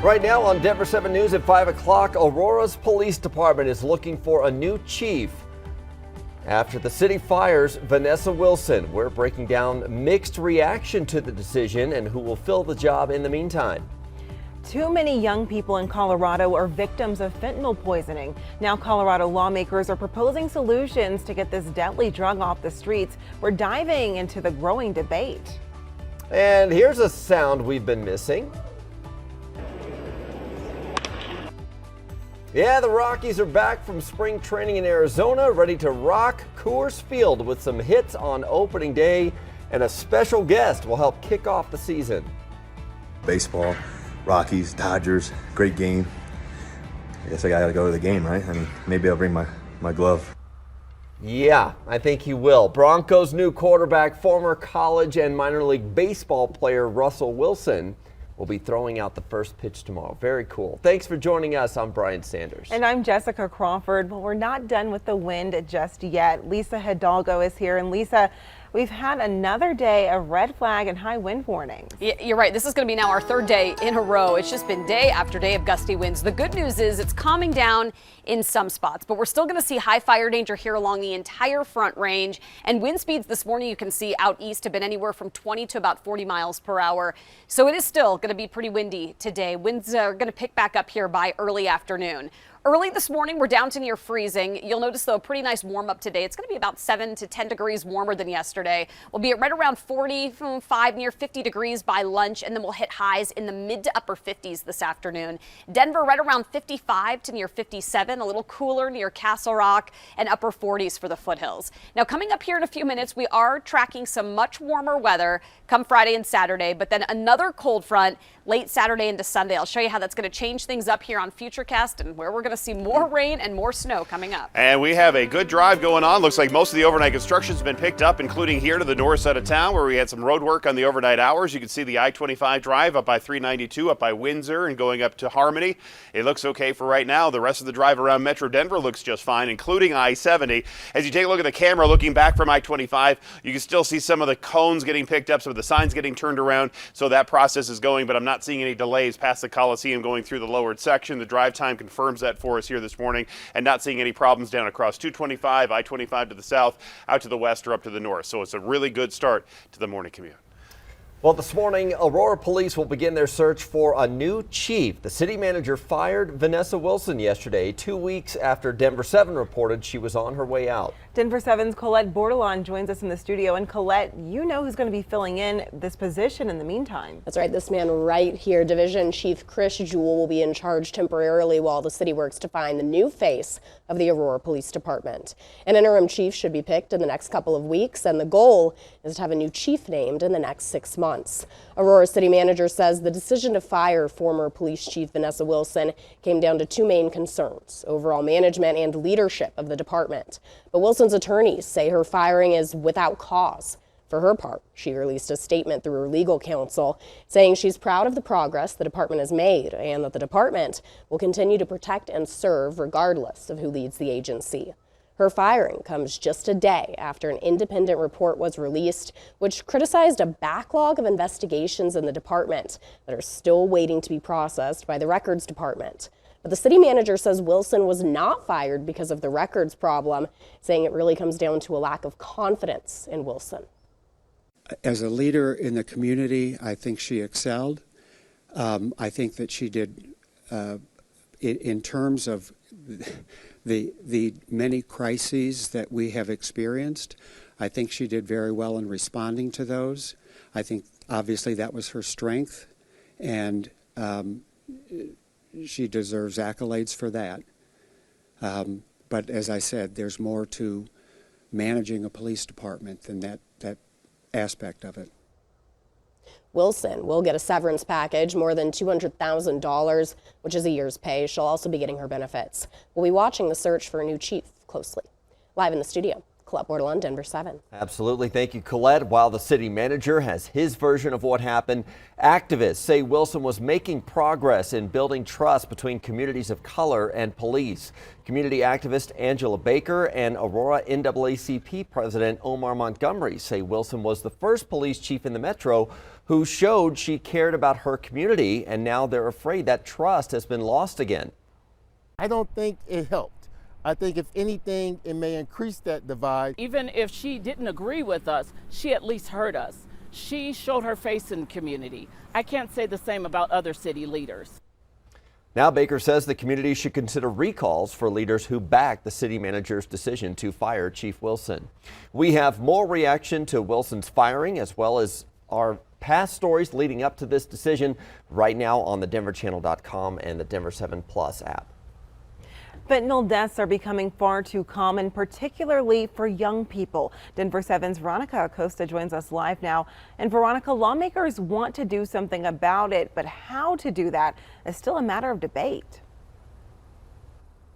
Right now on Denver 7 News at 5 o'clock, Aurora's police department is looking for a new chief after the city fires Vanessa Wilson. We're breaking down mixed reaction to the decision and who will fill the job in the meantime. Too many young people in Colorado are victims of fentanyl poisoning. Now Colorado lawmakers are proposing solutions to get this deadly drug off the streets. We're diving into the growing debate. And here's a sound we've been missing. Yeah, the Rockies are back from spring training in Arizona, ready to rock Coors Field with some hits on opening day, and a special guest will help kick off the season. Baseball, Rockies, Dodgers, great game. I guess I gotta go to the game, right? I mean, maybe I'll bring my glove. Yeah, I think he will. Broncos' new quarterback, former college and minor league baseball player Russell Wilson, will be throwing out the first pitch tomorrow. Very cool. Thanks for joining us. I'm Brian Sanders. And I'm Jessica Crawford. But we're not done with the wind just yet. Lisa Hidalgo is here. And Lisa, we've had another day of red flag and high wind warnings. Yeah, you're right. This is going to be now our third day in a row. It's just been day after day of gusty winds. The good news is it's calming down in some spots, but we're still going to see high fire danger here along the entire Front Range. And wind speeds this morning, you can see out east, have been anywhere from 20 to about 40 miles per hour. So it is still going to be pretty windy today. Winds are going to pick back up here by early afternoon. Early this morning, we're down to near freezing. You'll notice, though, a pretty nice warm up today. It's going to be about 7 to 10 degrees warmer than yesterday. We'll be at right around 45, near 50 degrees by lunch, and then we'll hit highs in the mid to upper 50s this afternoon. Denver right around 55 to near 57, a little cooler near Castle Rock, and upper 40s for the foothills. Now, coming up here in a few minutes, we are tracking some much warmer weather come Friday and Saturday, but then another cold front late Saturday into Sunday. I'll show you how that's going to change things up here on Futurecast and where we're going to see more rain and more snow coming up. And we have a good drive going on. Looks like most of the overnight construction has been picked up, including here to the north side of town where we had some road work on the overnight hours. You can see the I-25 drive up by 392, up by Windsor and going up to Harmony. It looks okay for right now. The rest of the drive around Metro Denver looks just fine, including I-70. As you take a look at the camera looking back from I-25, you can still see some of the cones getting picked up, some of the signs getting turned around. So that process is going, but I'm not seeing any delays past the Coliseum going through the lowered section. The drive time confirms that for us here this morning, and not seeing any problems down across 225, I-25 to the south, out to the west, or up to the north. So it's a really good start to the morning commute. Well, this morning, Aurora police will begin their search for a new chief. The city manager fired Vanessa Wilson yesterday, 2 weeks after Denver 7 reported she was on her way out. Denver 7's Colette Bordelon joins us in the studio. And Colette, you know who's going to be filling in this position in the meantime. That's right. This man right here, Division Chief Chris Jewell, will be in charge temporarily while the city works to find the new face of the Aurora Police Department. An interim chief should be picked in the next couple of weeks, and the goal is to have a new chief named in the next 6 months. Aurora City Manager says the decision to fire former Police Chief Vanessa Wilson came down to two main concerns: overall management and leadership of the department. But Wilson's attorneys say her firing is without cause. For her part, she released a statement through her legal counsel saying she's proud of the progress the department has made and that the department will continue to protect and serve regardless of who leads the agency. Her firing comes just a day after an independent report was released, which criticized a backlog of investigations in the department that are still waiting to be processed by the records department. But the city manager says Wilson was not fired because of the records problem, saying it really comes down to a lack of confidence in Wilson. As a leader in the community, I think she excelled. I think that she did, in terms of the many crises that we have experienced, I think she did very well in responding to those. I think obviously that was her strength, and she deserves accolades for that. But as I said, there's more to managing a police department than that aspect of it. Wilson will get a severance package, more than $200,000, which is a year's pay. She'll also be getting her benefits. We'll be watching the search for a new chief closely. Live in the studio, Colette Bordelon, Denver 7. Absolutely. Thank you, Colette. While the city manager has his version of what happened, activists say Wilson was making progress in building trust between communities of color and police. Community activist Angela Baker and Aurora NAACP President Omar Montgomery say Wilson was the first police chief in the metro who showed she cared about her community, and now they're afraid that trust has been lost again. I don't think it helped. I think if anything, it may increase that divide. Even if she didn't agree with us, she at least heard us. She showed her face in the community. I can't say the same about other city leaders. Now Baker says the community should consider recalls for leaders who back the city manager's decision to fire Chief Wilson. We have more reaction to Wilson's firing as well as our past stories leading up to this decision right now on the denverchannel.com and the Denver 7 Plus app. Fentanyl deaths are becoming far too common, particularly for young people. Denver 7's Veronica Acosta joins us live now. And Veronica, lawmakers want to do something about it, but how to do that is still a matter of debate.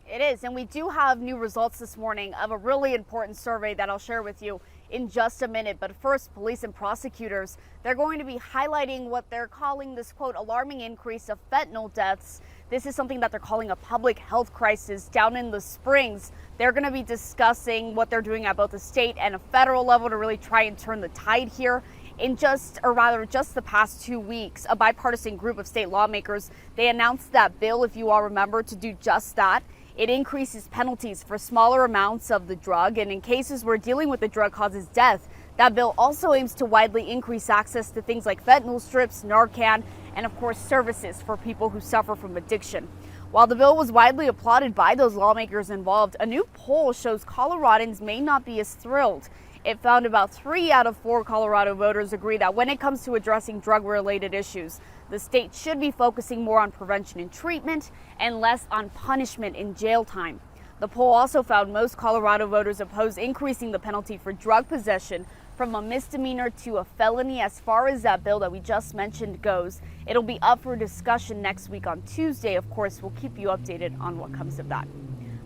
It is, and we do have new results this morning of a really important survey that I'll share with you in just a minute. But first, police and prosecutors, they're going to be highlighting what they're calling this, quote, alarming increase of fentanyl deaths. This is something that they're calling a public health crisis down in the Springs. They're going to be discussing what they're doing at both the state and a federal level to really try and turn the tide here. In just the past 2 weeks, a bipartisan group of state lawmakers, they announced that bill, if you all remember, to do just that. It increases penalties for smaller amounts of the drug, and in cases where dealing with the drug causes death, that bill also aims to widely increase access to things like fentanyl strips, Narcan, and of course services for people who suffer from addiction. While the bill was widely applauded by those lawmakers involved, a new poll shows Coloradans may not be as thrilled. It found about 3 out of 4 Colorado voters agree that when it comes to addressing drug-related issues, the state should be focusing more on prevention and treatment and less on punishment in jail time. The poll also found most Colorado voters oppose increasing the penalty for drug possession from a misdemeanor to a felony. As far as that bill that we just mentioned goes, it'll be up for discussion next week on Tuesday. Of course, we'll keep you updated on what comes of that.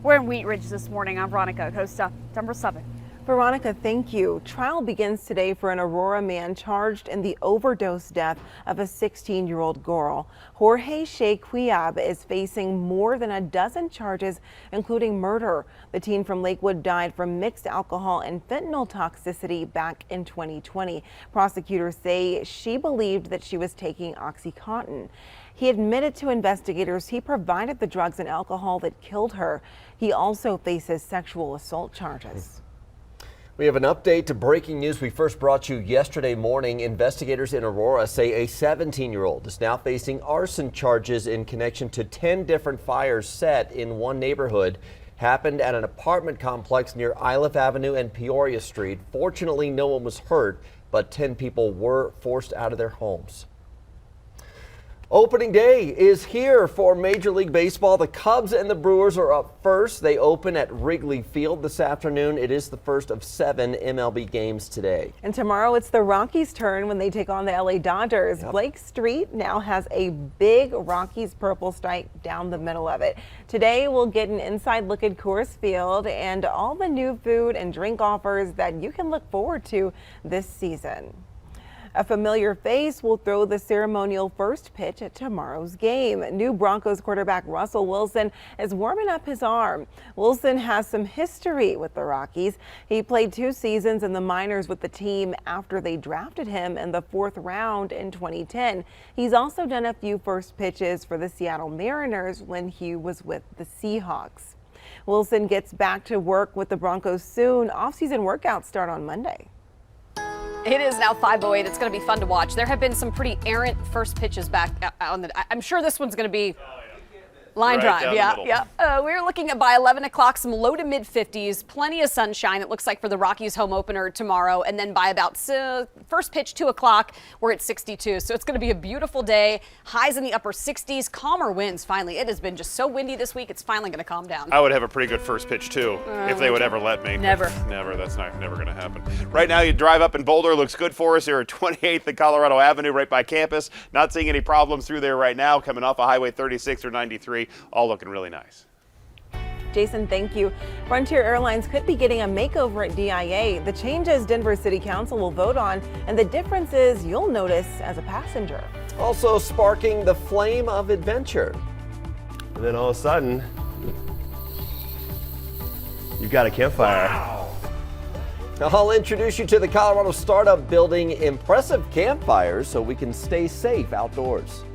We're in Wheat Ridge this morning. I'm Veronica Acosta, Denver 7. Veronica, thank you. Trial begins today for an Aurora man charged in the overdose death of a 16-year-old girl. Jorge Shequiab is facing more than a dozen charges, including murder. The teen from Lakewood died from mixed alcohol and fentanyl toxicity back in 2020. Prosecutors say she believed that she was taking OxyContin. He admitted to investigators he provided the drugs and alcohol that killed her. He also faces sexual assault charges. We have an update to breaking news we first brought you yesterday morning. Investigators in Aurora say a 17-year-old is now facing arson charges in connection to 10 different fires set in one neighborhood. Happened at an apartment complex near Iliff Avenue and Peoria Street. Fortunately, no one was hurt, but 10 people were forced out of their homes. Opening day is here for Major League Baseball. The Cubs and the Brewers are up first. They open at Wrigley Field this afternoon. It is the first of 7 MLB games today. And tomorrow it's the Rockies' turn when they take on the LA Dodgers. Yep. Blake Street now has a big Rockies purple stripe down the middle of it. Today we'll get an inside look at Coors Field and all the new food and drink offers that you can look forward to this season. A familiar face will throw the ceremonial first pitch at tomorrow's game. New Broncos quarterback Russell Wilson is warming up his arm. Wilson has some history with the Rockies. He played 2 seasons in the minors with the team after they drafted him in the 4th round in 2010. He's also done a few first pitches for the Seattle Mariners when he was with the Seahawks. Wilson gets back to work with the Broncos soon. Off-season workouts start on Monday. It is now 5:08. It's going to be fun to watch. There have been some pretty errant first pitches back on the. I'm sure this one's going to be line drive. Yeah. We're looking at by 11 o'clock, some low to mid 50s, plenty of sunshine. It looks like for the Rockies home opener tomorrow. And then by about first pitch 2 o'clock, we're at 62. So it's going to be a beautiful day. Highs in the upper 60s, calmer winds. Finally, it has been just so windy this week. It's finally going to calm down. I would have a pretty good first pitch too, if they would ever let me. Never. That's never going to happen. Right now, you drive up in Boulder. Looks good for us here at 28th and Colorado Avenue, right by campus. Not seeing any problems through there right now. Coming off of Highway 36 or 93. All looking really nice. Jason, thank you. Frontier Airlines could be getting a makeover at DIA. The changes Denver City Council will vote on and the differences you'll notice as a passenger. Also sparking the flame of adventure. And then all of a sudden, you've got a campfire. Wow. I'll introduce you to the Colorado startup building impressive campfires so we can stay safe outdoors.